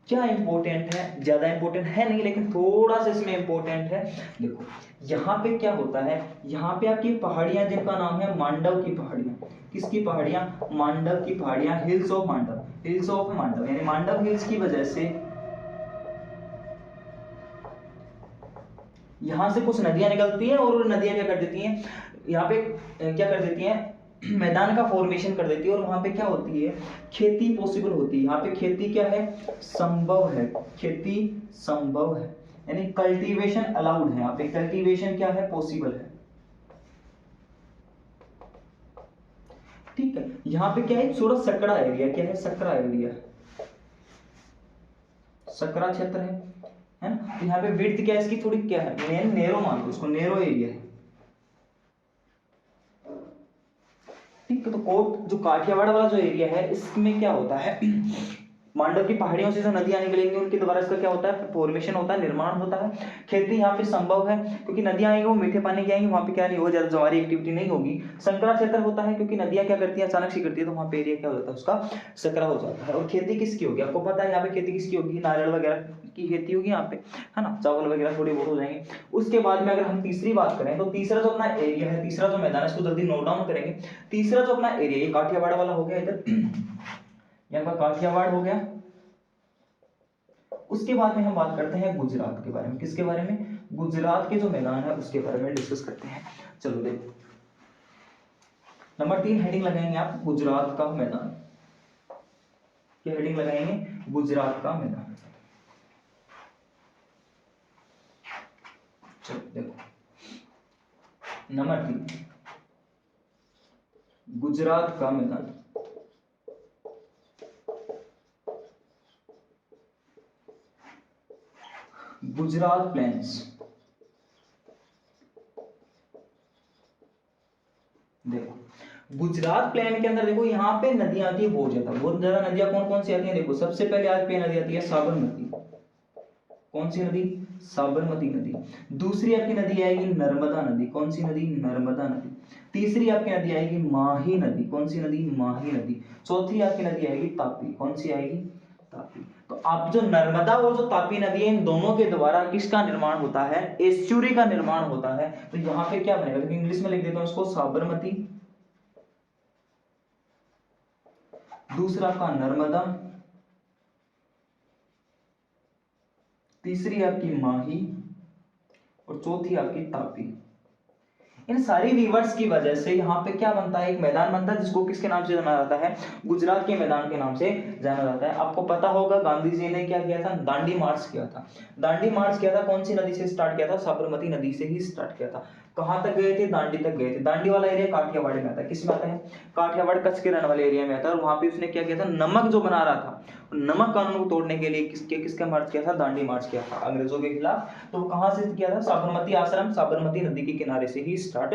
क्या इंपॉर्टेंट है, ज्यादा इंपॉर्टेंट है नहीं लेकिन थोड़ा सा इसमें इंपॉर्टेंट है। देखो यहाँ पे क्या होता है, यहाँ पे आपकी पहाड़ियां जिनका नाम है मांडव की पहाड़ियां। किसकी पहाड़ियां, मांडव की पहाड़ियां, हिल्स ऑफ मांडव, यानी मांडव हिल्स की वजह से यहां से कुछ नदियां निकलती हैं और नदियां क्या कर देती हैं, यहाँ पे क्या कर देती हैं, मैदान का फॉर्मेशन कर देती है। और वहां पे क्या होती है, खेती पॉसिबल होती है। यहाँ पे खेती क्या है, संभव है, खेती संभव है, यानी कल्टीवेशन अलाउड है। यहाँ पे कल्टीवेशन क्या है, पॉसिबल है। ठीक है, यहाँ पे क्या है, थोड़ा सकड़ा एरिया, क्या है, सकड़ा एरिया, सकरा क्षेत्र है ना। तो यहाँ पे विड्थ क्या है इसकी, थोड़ी क्या है, नेरो मान लो इसको, नेरो एरिया है। ठीक है, तो कोट जो काठियावाड़ वाला जो एरिया है इसमें क्या होता है, मांडव की पहाड़ियों से जो नदियां निकलेंगी उनके द्वारा इसका क्या होता है, फॉर्मेशन होता है, निर्माण होता है। खेती यहाँ पे संभव है क्योंकि नदियां आएंगी वो मीठे पानी की आएंगी, वहां पे क्या नहीं होगा, ज्यादा ज्वारी एक्टिविटी नहीं होगी। संकरा क्षेत्र होता है क्योंकि नदियां क्या करती है, अचानक से करती है, तो वहां पे एरिया क्या हो जाता है, उसका सकरा हो जाता है। और खेती किसकी होगी, आपको पता है यहाँ पे खेती किसकी होगी, नारियल वगैरह की खेती होगी यहाँ पे, है ना, चावल वगैरह थोड़ी बहुत हो जाएंगे। उसके बाद में अगर हम तीसरी बात करें तो तीसरा जो अपना एरिया है, तीसरा जो मैदान है, इसको जल्दी नोट डाउन करेंगे। तीसरा जो अपना एरिया, ये काठियावाड़ वाला हो गया, इधर यहाँ का काठियावाड़ हो गया। उसके बाद में हम बात करते हैं गुजरात के बारे में। किसके बारे में, गुजरात के जो मैदान है उसके बारे में डिस्कस करते हैं। चलो देखो, नंबर 3 हेडिंग लगाएंगे आप, गुजरात का मैदान। क्या हेडिंग लगाएंगे, गुजरात का मैदान। चलो देखो, नंबर 3 गुजरात का मैदान। गुजरात प्लेन्स, देखो गुजरात प्लेन के अंदर देखो यहाँ पे नदियां आती है बहुत ज्यादा नदियां कौन कौन सी आती है, देखो सबसे पहले आज पे नदी आती है साबरमती। कौन सी नदी, साबरमती नदी। दूसरी आपकी नदी आएगी नर्मदा नदी। कौन सी नदी, नर्मदा नदी। तीसरी आपकी नदी आएगी माही नदी। कौन सी नदी, माही नदी। चौथी आपकी नदी आएगी तापी। कौन सी आएगी, तापी। तो आप जो नर्मदा और जो तापी नदी है, इन दोनों के द्वारा किसका निर्माण होता है, एस्चुरी का निर्माण होता है। तो यहाँ पे क्या बनेगा, तो इंग्लिश में लिख देता हूं इसको, साबरमती, दूसरा आपका नर्मदा, तीसरी आपकी माही और चौथी आपकी तापी। इन सारी रिवर्स की वजह से यहाँ पे क्या बनता है, एक मैदान बनता है जिसको किसके नाम से जाना जाता है, गुजरात के मैदान के नाम से जाना जाता है। आपको पता होगा गांधी जी ने क्या किया था, दांडी मार्च किया था। दांडी मार्च किया था, कौन सी नदी से स्टार्ट किया था, साबरमती नदी से ही स्टार्ट किया था। कहां तक गए थे, दांडी तक गए थे। दांडी वाला एरिया काठियावाड़ में आता है। किस में आता है, काठियावाड़ कच्छ के रण वाले एरिया में आता है। और वहां पे उसने क्या किया था, नमक जो बना रहा था नमक कानून को तोड़ने के लिए किसका मार्च किया था, दांडी मार्च किया था अंग्रेजों के खिलाफ। तो कहाँ से किया था, साबरमती आश्रम, साबरमती नदी के किनारे से ही स्टार्ट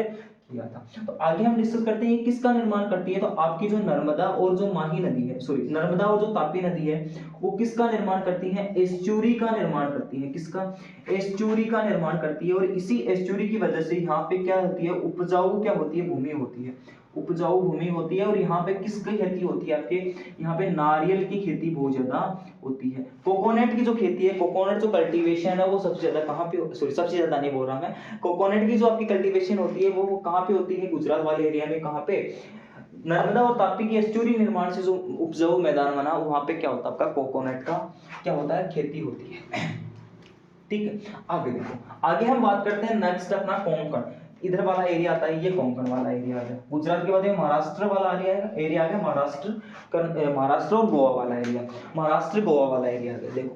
किया था। तो आगे हम डिस्कस करते हैं किसका निर्माण करती है। तो आपकी जो नर्मदा और जो माही नदी है, सॉरी नर्मदा और जो तापी नदी है, वो किसका निर्माण करती है, एस्चुरी का निर्माण करती है। किसका, एस्चुरी का निर्माण करती है। और इसी एस्चुरी की वजह से यहाँ पे क्या होती है, उपजाऊ क्या होती है, भूमि होती है, उपजाऊ भूमि होती है। और यहाँ पे किसकी खेती होती है, आपके यहाँ पे नारियल की खेती बहुत ज्यादा होती है। कोकोनट की जो खेती है, कोकोनट जो कल्टीवेशन है वो सबसे ज्यादा कहाँ पे, सॉरी सबसे ज्यादा नहीं बोल रहा मैं, कोकोनट की जो आपकी कल्टीवेशन होती है वो कहाँ पे होती है, गुजरात वाले एरिया में। कहाँ पे, नर्मदा और तापी की एस्चुरी निर्माण से जो उपजाऊ मैदान बना, वहां पे क्या होता है आपका, कोकोनट का क्या होता है, खेती होती है। ठीक है, आगे देखो, आगे हम बात करते हैं नेक्स्ट अपना कोंकण। इधर वाला एरिया आता है, ये कोंकण वाला एरिया आ गया। गुजरात के बाद ये महाराष्ट्र वाला एरिया आ गया, महाराष्ट्र और गोवा वाला एरिया, महाराष्ट्र गोवा वाला एरिया आ गया। देखो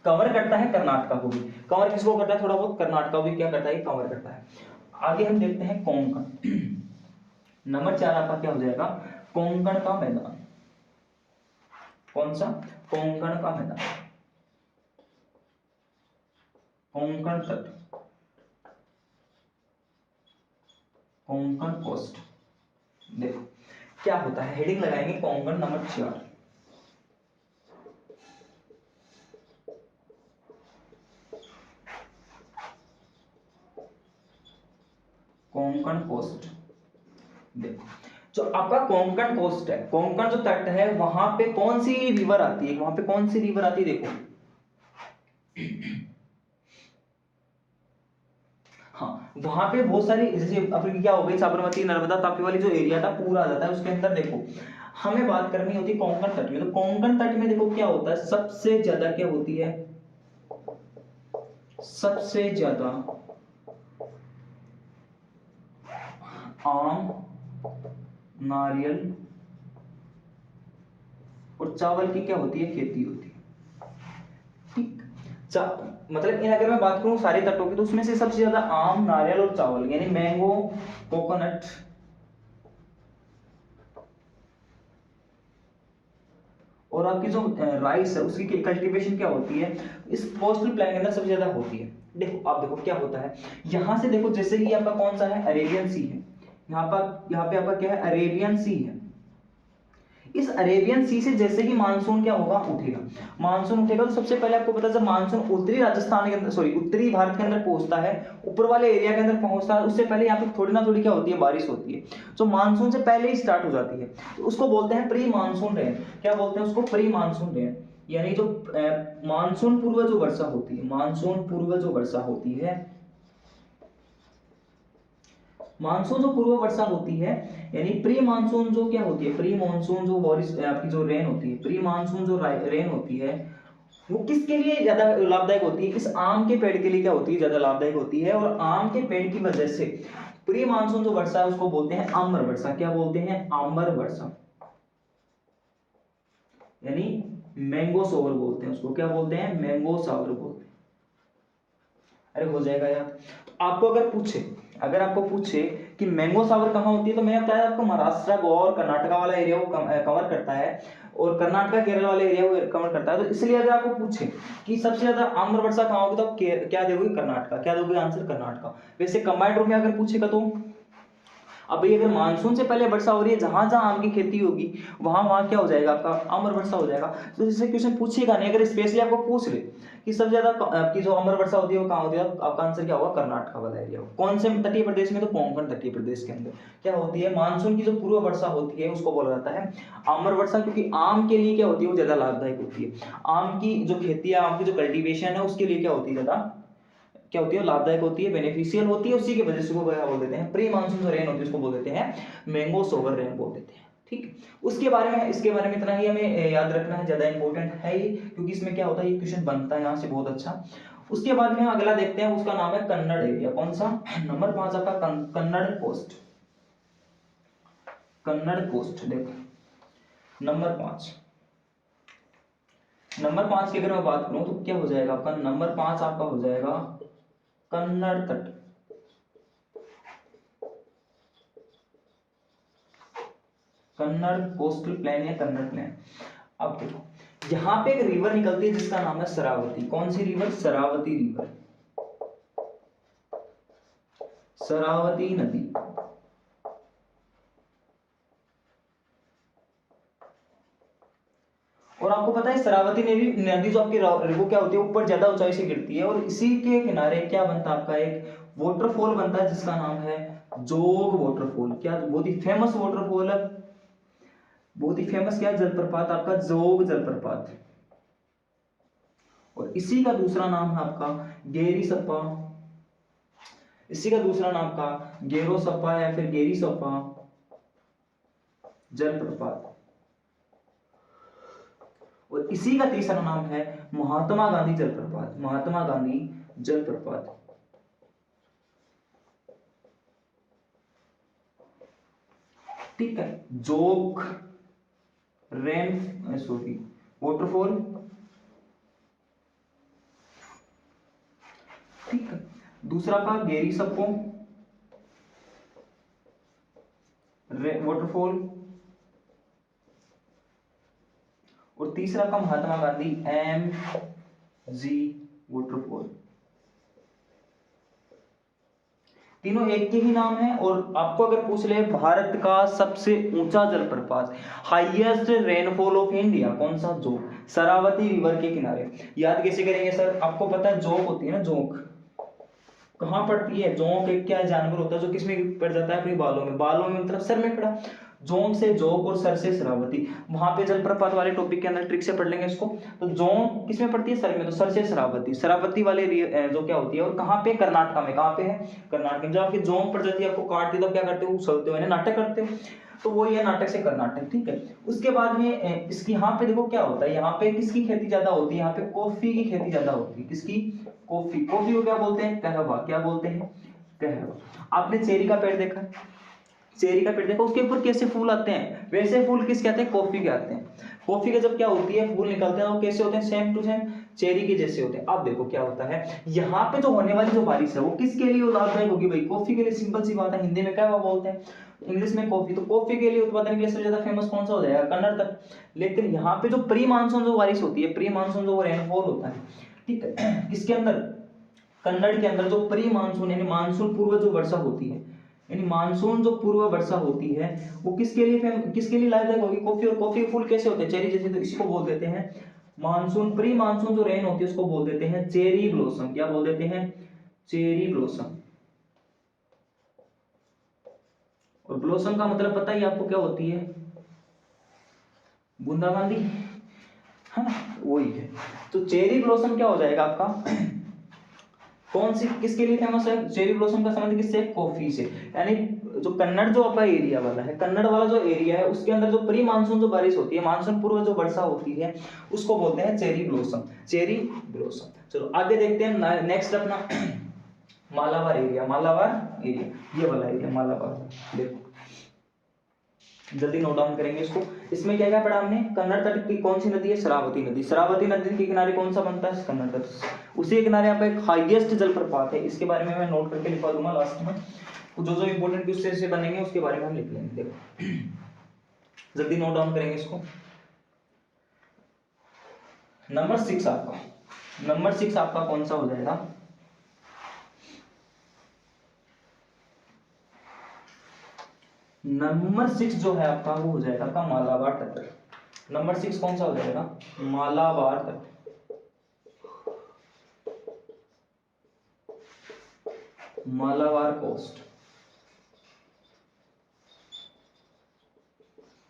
कवर करता है कर्नाटका को भी, कवर किसको करता है, थोड़ा बहुत कर्नाटका भी क्या करता है, कवर करता है। आगे हम देखते हैं कोंकण। नंबर 4 आपका क्या हो जाएगा, कोंकण का मैदान। कौन सा, कोंकण का मैदान, कोंकण तट, कोंकण कोस्ट। देखो क्या होता है, हेडिंग लगाएंगे कोंकण नंबर 4। कोंकण कोस्ट। देखो जो आपका कोंकण कोस्ट है, कोंकण जो तट है, वहां पे कौन सी रिवर आती है, वहां पे कौन सी रिवर आती है, देखो हाँ वहां पे बहुत सारी, जैसे अपनी क्या हो गई, साबरमती नर्मदा तापी वाली जो एरिया था पूरा आ जाता है उसके अंदर। देखो हमें बात करनी होती है कोंकण तट में। तो कोंकण तट में देखो क्या होता है, सबसे ज्यादा क्या होती है, सबसे ज्यादा आम, नारियल और चावल की क्या होती है, खेती होती है। ठीक, मतलब इन अगर मैं बात करूं सारे तटों की, तो उसमें से सबसे ज्यादा आम, नारियल और चावल, यानी मैंगो, कोकोनट और आपकी जो राइस है उसकी कल्टीवेशन क्या होती है, इस कोस्टल प्लेन के अंदर सबसे ज्यादा होती है। देखो आप देखो क्या होता है, यहां से देखो जैसे कि आपका कौन सा है, अरेबियन सी है। यहाँ पे आपका क्या है, अरेबियन सी है। इस अरेबियन सी से जैसे ही मानसून क्या होगा, उठेगा। मानसून उठेगा तो सबसे पहले आपको पता है, जब मानसून उत्तरी राजस्थान के अंदर, सॉरी उत्तरी भारत के अंदर पहुंचता है, ऊपर वाले एरिया के अंदर पहुंचता है, उससे पहले यहाँ पे थोड़ी ना थोड़ी क्या होती है, बारिश होती है, जो मानसून से पहले ही स्टार्ट हो जाती है। तो उसको बोलते हैं प्री मानसून रेन। क्या बोलते हैं उसको, प्री मानसून रेन। यानी जो मानसून पूर्व जो वर्षा होती है, मानसून पूर्व जो वर्षा होती है, मानसून जो पूर्व वर्षा होती है, यानी प्री मानसून जो क्या होती है, प्री मानसून जो बारिश आपकी जो रेन होती है, प्री मानसून जो रेन होती है, वो किसके लिए ज्यादा लाभदायक होती है, इस आम के पेड़ के लिए क्या होती है, ज्यादा लाभदायक होती है। और आम के पेड़ की वजह से प्री मानसून जो वर्षा है उसको बोलते हैं आम्र वर्षा। क्या बोलते हैं, आम्र वर्षा, यानी मैंगो सोवर बोलते हैं उसको। क्या बोलते हैं, मैंगो सावर बोलते हैं। अरे हो जाएगा यार। तो आपको अगर आपको पूछे कि मैंगो सावर कहाँ होती है, तो मैं बताया आपको महाराष्ट्र, गोवा और कर्नाटका वाला एरिया को कवर करता है, और कर्नाटका केरल वाले एरिया को कवर करता है। तो इसलिए अगर आपको पूछे कि सबसे ज्यादा आम्र वर्षा कहाँ होगी, तो आप क्या दोगे, कर्नाटका। क्या दोगे आंसर, कर्नाटका। वैसे कंबाइंड रूप में अगर पूछेगा तो अब भाई अगर मानसून से पहले वर्षा हो रही है, जहां जहां आम की खेती होगी वहां वहां क्या हो जाएगा, आपका अमर वर्षा हो जाएगा। तो जैसे क्वेश्चन पूछेगा नहीं, अगर स्पेशली आपको पूछ ले कि सबसे ज्यादा आपकी जो अमर वर्षा होती है वो कहाँ होती है, आपका आंसर क्या होगा, कर्नाटक वाला एरिया। कौन से तटीय प्रदेश में, तो कोंकण तटीय प्रदेश के अंदर क्या होती है, मानसून की जो पूर्व वर्षा होती है उसको बोला जाता है अमर वर्षा, क्योंकि आम के लिए क्या होती है, वो ज्यादा लाभदायक होती है। आम की जो खेती है, आम की जो कल्टीवेशन है, उसके लिए क्या होती है, ज्यादा क्या होती है, लाभदायक होती है, बेनिफिशियल होती है। उसी की वजह से उसको क्या बोल देते हैं, प्री मानसून जो रेन होती है उसको बोल देते हैं मैंगो सोवर रेन बोल देते हैं। ठीक, उसके बारे में, इसके बारे में इतना ही हमें याद रखना है, ज्यादा इंपॉर्टेंट है ये, क्योंकि इसमें क्या होता है, ये क्वेश्चन बनता है यहाँ से बहुत अच्छा। उसके बाद में हम अगला देखते हैं, उसका नाम है कन्नड़ एरिया। कौन सा, नंबर 5 आपका कन्नड़ कोस्ट। कन्नड़ कोस्ट देखो नंबर 5 की अगर मैं बात करूं तो क्या हो जाएगा आपका, नंबर 5 आपका हो जाएगा कन्नड़ तट। कन्नड़ कोस्टल प्लेन या कन्नड़ प्लेन। अब देखो यहाँ पे एक रिवर निकलती है जिसका नाम है शरावती। कौन सी रिवर? शरावती रिवर, शरावती नदी। और आपको पता है शरावती नदी जो आपकी वो क्या होती है, ऊपर ज्यादा ऊंचाई से गिरती है, और इसी के किनारे क्या बनता है आपका, एक वाटरफॉल बनता है जिसका नाम है जोग वाटरफॉल। क्या बहुत ही फेमस वाटरफॉल है, बहुत ही फेमस क्या जलप्रपात आपका, जोग जलप्रपात। और इसी का दूसरा नाम है आपका गेरी सप्पा, इसी का दूसरा नाम का गेरो सप्पा या फिर गेरी सप्पा जलप्रपात। और इसी का तीसरा नाम है महात्मा गांधी जलप्रपात, महात्मा गांधी जलप्रपात। ठीक है, जोग रेन सॉरी वाटरफॉल। ठीक है, दूसरा का गेरी सप्पो वाटरफॉल, और तीसरा का Mahatma Gandhi M G waterfall. तीनों एक के ही नाम है। और आपको अगर पूछ ले भारत का सबसे ऊंचा जलप्रपात, हाईएस्ट रेनफॉल ऑफ इंडिया, कौन सा? जोग, शरावती रिवर के किनारे। याद कैसे करेंगे सर? आपको पता है जोग होती है ना, जोग कहाँ पड़ती है? जोंक एक क्या जानवर होता है जो किसमें पड़ जाता है? अपने बालों में, बालों में मतलब सर में पड़ा। जोंक से जोग और सर से शरावती। वहां पे जलप्रपात वाले टॉपिक के अंदर ट्रिक से पढ़ लेंगे इसको। तो जोंक किसमें पड़ती है? सर में, तो सर से शरावती, शरावती वाले जो क्या होती है, और कहाँ पे? कर्नाटका में। कहाँ पे है? कर्नाटक में। जब आपकी जोंक पड़ जाती है, आपको काटती है, तो क्या करते हो? उछलते हो, नाटक करते हो। तो वो ये नाटक से कर्नाटक। ठीक है, उसके बाद में इसकी यहाँ पे देखो क्या होता है, यहाँ पे किसकी खेती ज्यादा होती है? यहाँ पे कॉफी की खेती ज्यादा होती है। किसकी? कॉफी। कॉफी को क्या बोलते हैं? कहवा। क्या बोलते हैं? कहवा। आपने चेरी का पेड़ देखा? चेरी का पेड़ देखो, उसके ऊपर कैसे फूल आते हैं, वैसे फूल किसके आते हैं? कॉफी के आते हैं। कॉफी के जब क्या होती है फूल निकलते हैं, वो कैसे होते हैं? सेम टू सेम चेरी के जैसे होते हैं। अब देखो क्या होता है, यहाँ पे जो होने वाली जो बारिश है वो किसके लिए लाभदायक होगी भाई? कॉफी के लिए। सिंपल सी बात है, हिंदी में क्या बोलते हैं, इंग्लिश में कॉफी। तो कॉफी के लिए उत्पादन के लिए सबसे ज्यादा फेमस कौन सा हो जाएगा? कन्नड़ तक। लेकिन यहाँ पे जो प्री मानसून जो बारिश होती है, प्री मानसून जो रेनफॉल होता है, ठीक है, किसके अंदर? कन्नड़ के अंदर जो प्री मानसून यानी मानसून पूर्व जो वर्षा होती है, यानी मानसून जो पूर्व वर्षा होती है, वो किसके लिए लाभदायक होगी? कॉफी। और कॉफी के फूल कैसे होते हैं? चेरी जैसे। तो इसको बोल देते हैं मानसून, प्री मानसून जो रेन होती है उसको बोल देते हैं चेरी ब्लॉसम। क्या बोल देते हैं? Cherry blossom. और ब्लॉसम का मतलब पता ही आपको क्या होती है? बूंदाबांदी, है ना, वही है। तो चेरी ब्लॉसम क्या हो जाएगा आपका? कौन सी किसके लिए फेमस है? चेरी ब्लॉसम का संबंध किससे? कॉफी से। यानी जो कन्नड़ जो आपका एरिया वाला है, कन्नड़ वाला जो एरिया है, उसके अंदर जो प्री मानसून जो बारिश होती है, मानसून पूर्व जो वर्षा होती है, उसको बोलते हैं चेरी ब्लॉसम। Cherry blossom. चलो आगे देखते हैं नेक्स्ट अपना मालाबार एरिया। मालाबार एरिया, ये वाला एरिया मालाबार। देखो जल्दी नोट डाउन करेंगे इसको। इसमें क्या क्या पढ़ा हमने? कन्नड़ तट की कौन सी नदी है? शरावती नदी। शरावती नदी के किनारे कौन सा बनता है? कन्नड़ तट। उसी के किनारे आपका एक हाईएस्ट जलप्रपात है, इसके बारे में मैं नोट करके लिखवा दूंगा लास्ट में। जो जो इंपोर्टेंट क्वेश्चन से बनेंगे उसके बारे में हम लिख लेंगे। देखो जल्दी नोट डाउन करेंगे इसको। नंबर 6 आपका, नंबर 6 आपका कौन सा हो जाएगा? नंबर 6 जो है आपका वो हो जाएगा आपका मालाबार तट। नंबर 6 कौन सा हो जाएगा? मालाबार तट। मालाबार कोस्ट।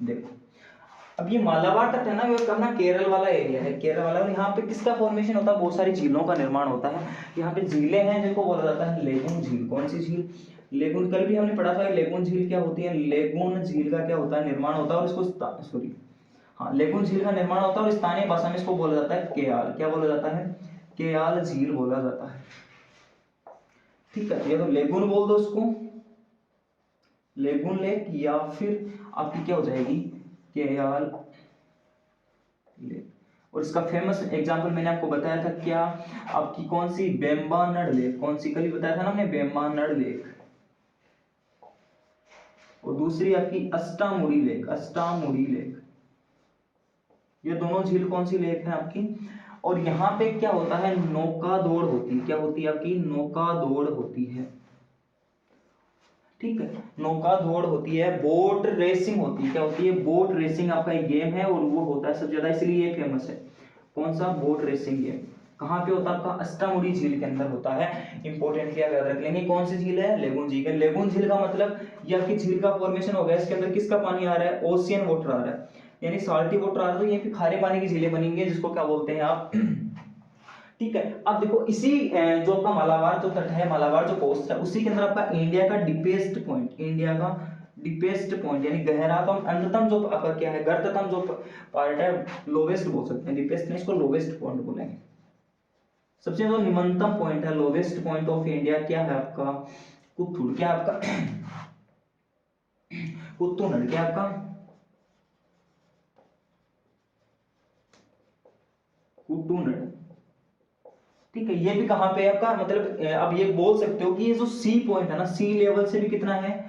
देखो अब ये मालाबार तट है ना, ये अपना केरल वाला एरिया है, केरल वाला। और यहाँ पे किसका फॉर्मेशन होता है? बहुत सारी झीलों का निर्माण होता है। यहाँ पे झीलें हैं जिनको बोला जाता है लेगून झील। कौन सी झील? लेगून। कल भी हमने पढ़ा था लेगून झील क्या होती है। लेगून झील का क्या होता है? निर्माण होता है, और इसको सॉरी हाँ, लेगून झील का निर्माण होता है, और स्थानीय भाषा में इसको बोला जाता है केयाल। क्या बोला जाता है? केयाल झील बोला जाता है। ठीक है, ये तो लेगून बोल दो उसको, लेगून लेक, या फिर आपकी क्या हो जाएगी? केयाल लेक। और इसका फेमस एग्जांपल मैंने आपको बताया था क्या? आपकी कौन सी? बेम्बानड़ लेक। कौन सी? कल ही बताया था ना हमने, बेम्बानड़ लेक। और दूसरी आपकी अष्टामुड़ी लेक, अष्टामुड़ी लेक। ये दोनों झील कौन सी लेक है आपकी। और यहाँ पे क्या होता है, नौका दौड़ होती है। क्या होती है आपकी, नौका दौड़ होती है, ठीक है, नौका दौड़ होती है। बोट रेसिंग होती है, क्या होती है, बोट रेसिंग आपका एक गेम है और वो होता है सबसे ज्यादा, इसलिए ये फेमस है। कौन सा, बोट रेसिंग गेम। कहाँ पे होता है आपका, अष्टामुड़ी झील के अंदर होता है। इंपॉर्टेंट याद रख लेंगे। कौन सी झील है, लेगून झील। लेगून झील का मतलब ये आपकी झील का फॉर्मेशन हो गया, इसके अंदर किसका पानी आ रहा है, ओशियन वाटर आ रहा है, यानी साल्टी वाटर आ रहा है। तो ये फिर खारे पानी की झीलें बनेंगी, जिसको क्या बोलते हैं आप ठीक है। अब देखो इसी जो आपका मालाबार जो तट है, मालाबार जो कोस्ट है, उसी के अंदर आपका इंडिया का डीपेस्ट पॉइंट, इंडिया का डीपेस्ट पॉइंट यानी गहरातम अंततम जो आपका क्या है, गर्ततम जो पार्ट है, लोवेस्ट बोल सकते हैं, डीपेस्ट नहीं, इसको लोवेस्ट पॉइंट बोलेंगे। सबसे जो निम्नतम पॉइंट है, लोवेस्ट पॉइंट ऑफ इंडिया क्या है आपका, कुथुड़। क्या आपका कुत्तूनड़। क्या आपका कुट्टूनड़, ठीक है। ये भी कहाँ पे है आपका, मतलब अब ये बोल सकते हो कि ये जो सी पॉइंट है ना, सी लेवल से भी कितना है,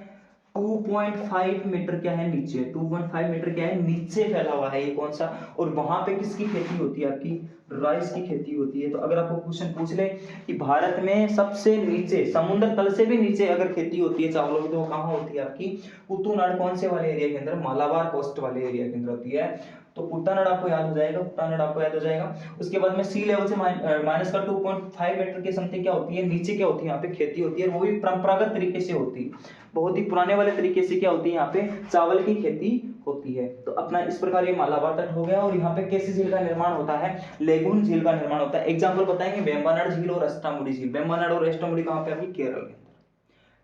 2.5 मीटर क्या है नीचे, 2.5 मीटर क्या है नीचे फैला हुआ है ये कौन सा। और वहां पे किसकी खेती होती है आपकी, राइस की खेती होती है। तो अगर आपको क्वेश्चन पूछ ले कि भारत में सबसे नीचे, समुद्र तल से भी नीचे अगर खेती होती है चावलों की, तो वो कहाँ होती है आपकी, कुतुनाड़। कौन से वाले एरिया के अंदर, मालाबार कोस्ट वाले एरिया के अंदर होती है। तो कुट्टानड़ आपको याद हो जाएगा, कुट्टानड़ आपको याद हो जाएगा। उसके बाद में सी लेवल से माइनस का 2.5 मीटर के समथिंग क्या होती है, नीचे क्या होती है, यहाँ पे खेती होती है। वो भी परंपरागत तरीके से होती है, बहुत ही पुराने वाले तरीके से क्या होती है, यहाँ पे चावल की खेती होती है। तो अपना इस प्रकार ये मालाबार तट हो गया। और यहाँ पे कैसी झील का निर्माण होता है, लेगून झील का निर्माण होता है। एग्जाम्पल बताएंगे, वेम्बनाड झील और अष्टामुड़ी झील। वेम्बनाड और अष्टामुड़ी कहाँ पे, अभी केरल के अंदर।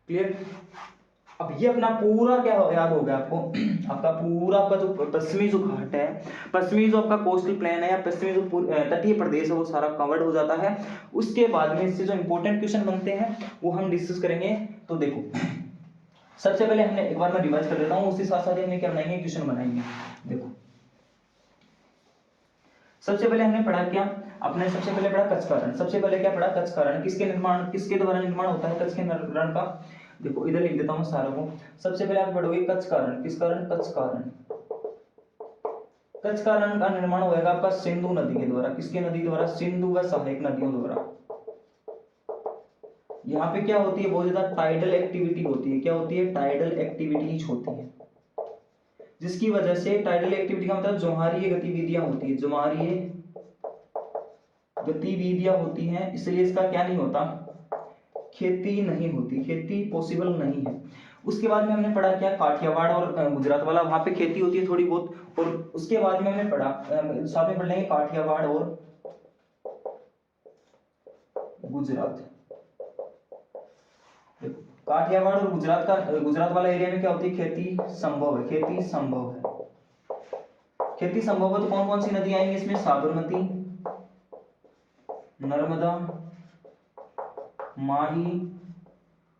क्लियर। अब ये अपना पूरा क्या याद हो गया आपको आपका पूरा आपका जो पश्चिमी जो घाट है, पश्चिमी जो आपका कोस्टल प्लेन है या पश्चिमी जो तटीय प्रदेश है, वो सारा कवर्ड हो जाता है। उसके बाद में इससे जो इंपॉर्टेंट क्वेश्चन बनते हैं वो हम डिस्कस करेंगे। तो देखो सबसे पहले हमने एक बार मैं रिवाइज कर देता हूँ, उसी साथ साथ हमने क्या बनाएंगे, क्वेश्चन बनाएंगे। देखो सबसे पहले हमने पढ़ा क्या, अपने सबसे पहले पढ़ा कच्छकारण। सबसे पहले क्या पढ़ा, कच्छकारण। किसके निर्माण, किसके द्वारा निर्माण होता है कच्छ के रण का। देखो इधर लिख देता हूं सारों को। सबसे पहले आप पढ़ोगे कच्छकारण। किस कारण, कच्छकारण। कच्छकारण का निर्माण होएगा आपका सिंधु नदी के द्वारा। किसके नदी द्वारा, सिंधु व सहायक नदियों द्वारा। यहाँ पे क्या होती है, बहुत ज्यादा टाइडल एक्टिविटी होती है। क्या होती है, टाइडल एक्टिविटीज होती है, जिसकी वजह से, टाइडल एक्टिविटी का मतलब ज्वारीय गतिविधियां होती है, ज्वारीय गतिविधियां होती हैं, इसलिए इसका क्या नहीं होता, खेती नहीं होती, खेती पॉसिबल नहीं है। उसके बाद में हमने पढ़ा क्या, काठियावाड़ और गुजरात वाला, वहां पे खेती होती है थोड़ी बहुत। और उसके बाद में हमने पढ़ा, साथ में पढ़ लेंगे काठियावाड़ और गुजरात। काठियावाड़ और गुजरात का, गुजरात वाला एरिया में क्या होती है, खेती संभव है, खेती संभव है। खेती संभव है तो कौन कौन सी नदी आएंगी इसमें, साबरमती, नर्मदा, माही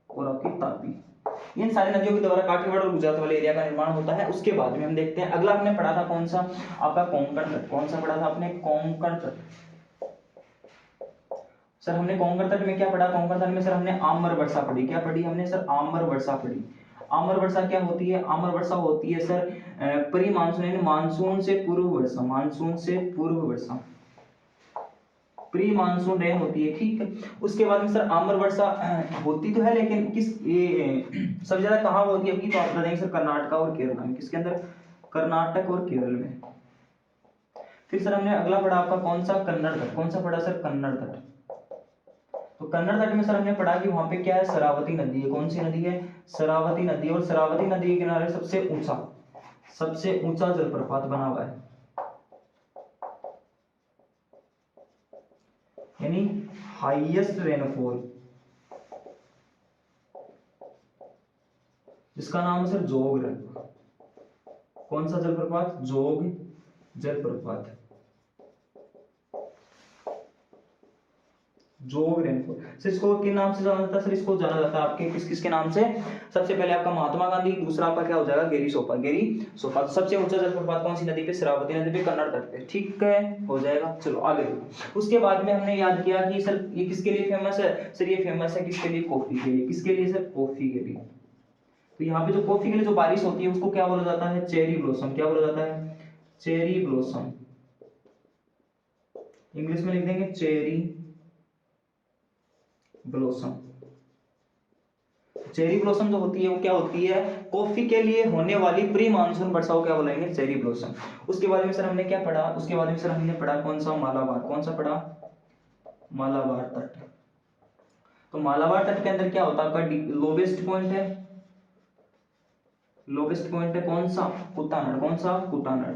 और आपकी तापी। इन सारी नदियों के द्वारा काठियावाड़ और गुजरात वाले एरिया का निर्माण होता है। उसके बाद में हम देखते हैं, अगला हमने पढ़ा था कौन सा, आपका कोंकण तट। कौन सा पढ़ा था आपने, कोंकण तट। सर हमने कोंकण तट में क्या पढ़ा, कोंकण तट में सर हमने आम्र वर्षा पढ़ी। क्या पढ़ी हमने सर, आम्र वर्षा पढ़ी। आम्र वर्षा क्या होती है, आम्र वर्षा होती है सर प्री मानसून यानी मानसून से पूर्व वर्षा, मानसून से पूर्व वर्षा, प्री मानसून रेन होती है, ठीक है। उसके बाद में सर आम्र वर्षा होती तो है, लेकिन किस ये सबसे ज्यादा कहाँ होती है, तो आप बताएंगे सर कर्नाटक और केरल में। किसके अंदर, कर्नाटक और केरल में। फिर सर हमने अगला पढ़ा आपका कौन सा, कन्नड़ तट। कौन सा पढ़ा सर, कन्नड़ तट। तो कन्नड़ तट में सर हमने पढ़ा कि वहां पे क्या है, शरावती नदी है। कौन सी नदी है, शरावती नदी। और शरावती नदी के किनारे सबसे ऊंचा जलप्रपात बना हुआ है, यानी हाईएस्ट रेनफॉल, जिसका नाम है सर जोग। कौन सा जलप्रपात, जोग जलप्रपात, जोग रेनफॉल। सर इसको किन नाम से जाना जाता है, सर इसको जाना जाता है आपके किस किसके नाम से, सबसे पहले आपका महात्मा गांधी, दूसरा आपका क्या हो जाएगा, गेरी सोपा, गेरी सोपा। सबसे ऊंचा जलप्रपात कौन सी नदी पे, शरावती नदी पे, कन्नड़ तट पे, ठीक है, हो जाएगा। चलो आगे देखो। उसके बाद में हमने याद किया कि सर ये किसके लिए फेमस है, सर ये फेमस है किसके लिए, कॉफी के लिए। किसके लिए सर, कॉफी के लिए। तो यहाँ पे जो कॉफी के लिए जो बारिश होती है उसको क्या बोला जाता है, चेरी ब्लॉसम। क्या बोला जाता है, चेरी ब्लॉसम। इंग्लिश में लिख देंगे चेरी ब्लॉसम। चेरी ब्लॉसम जो होती है वो क्या होती है, कॉफी के लिए होने वाली प्री मानसून वर्षा को क्या बोलेंगे, चेरी ब्लॉसम। उसके बाद में सर हमने क्या पढ़ा, उसके बाद में सर हमने पढ़ा कौन सा, मालाबार। कौन सा पढ़ा, मालाबार तट। तो मालाबार तट के अंदर क्या होता है आपका, लोवेस्ट पॉइंट है, लोवेस्ट पॉइंट है कौन सा, कुटानड़। कौन सा, कुटानड़।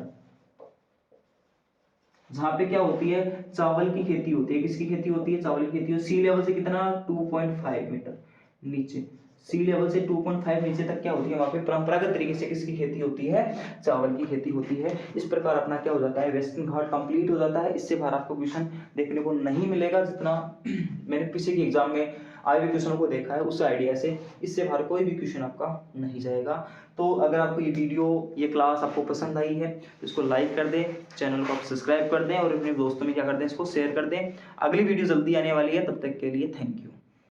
जहां पे क्या होती है, चावल की खेती होती है। किसकी खेती होती है, चावल की खेती होती है। सी लेवल से कितना, 2.5 मीटर नीचे। सी लेवल से 2.5 नीचे तक क्या होती है, वहां पे परंपरागत तरीके से किसकी खेती होती है, चावल की खेती होती है। इस प्रकार अपना क्या हो जाता है, वेस्टर्न घाट कंप्लीट हो जाता है। इससे बाहर आपको क्वेश्चन देखने को नहीं मिलेगा, जितना मैंने पीछे के एग्जाम में आए हुए क्वेश्चनों को देखा है उस आइडिया से। इससे बाहर कोई भी क्वेश्चन आपका नहीं जाएगा। तो अगर आपको ये वीडियो, ये क्लास आपको पसंद आई है तो इसको लाइक कर दें, चैनल को आप सब्सक्राइब कर दें और अपने दोस्तों में क्या कर दें, इसको शेयर कर दें। अगली वीडियो जल्दी आने वाली है, तब तक के लिए थैंक यू।